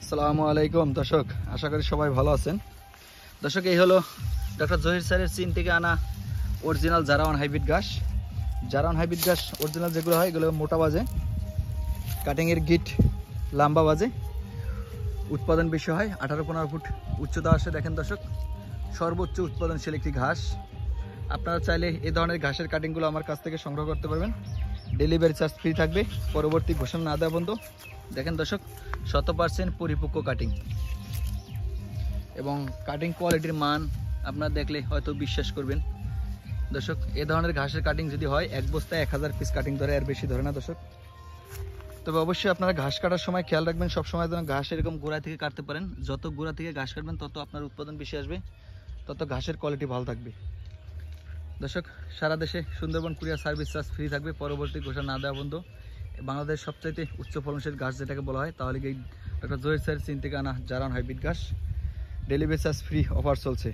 আসসালামু আলাইকুম দর্শক, আশা করি সবাই ভালো আছেন। দর্শক, এই হলো ডক্টর জহির স্যারের চীন থেকে আনা অরিজিনাল জারাওয়ান হাইব্রিড ঘাস। জারাওয়ান হাইব্রিড ঘাস অরিজিনাল যেগুলো হয় এগুলো মোটা বাজে, কাটিংয়ের গিট লম্বা বাজে, উৎপাদন বেশি হয়, 18-15 ফুট উচ্চতা আসে। দেখেন দর্শক, সর্বোচ্চ উৎপাদনশীল একটি ঘাস। আপনারা চাইলে এই ধরনের ঘাসের কাটিংগুলো আমার কাছ থেকে সংগ্রহ করতে পারবেন। ডেলিভারি চার্জ ফ্রি থাকবে পরবর্তী ঘোষণা না দেওয়া পর্যন্ত। দেখেন দর্শক, 100% পরিপক্ক কাটিং এবং কাটিং কোয়ালিটির মান আপনারা দেখলে হয়তো বিশ্বাস করবেন। দর্শক, এ ধরনের ঘাসের কাটিং যদি হয়, এক বস্তায় 1000 পিস কাটিং ধরে, আর বেশি ধরে না দর্শক। তবে অবশ্যই আপনারা ঘাস কাটার সময় খেয়াল রাখবেন, সবসময় যেন ঘাস এরকম গোড়া থেকে কাটতে পারেন। যত গোড়া থেকে ঘাস কাটবেন তত আপনার উৎপাদন বেশি আসবে, তত ঘাসের কোয়ালিটি ভালো থাকবে। দর্শক, সারা দেশে Sundarban courier service charge free থাকবে পরবর্তী ঘোষণা না দেওয়া পর্যন্ত। বাংলাদেশ সবচাইতে উচ্চ ফলনশীল ঘাস যেটাকে বলা হয়, তাহলে এই ডক্টর জহির স্যার চীন থেকে আনা জারাওয়ান হাইব্রিড ঘাস। ডেলিভারি চার্জ ফ্রি অফার চলছে।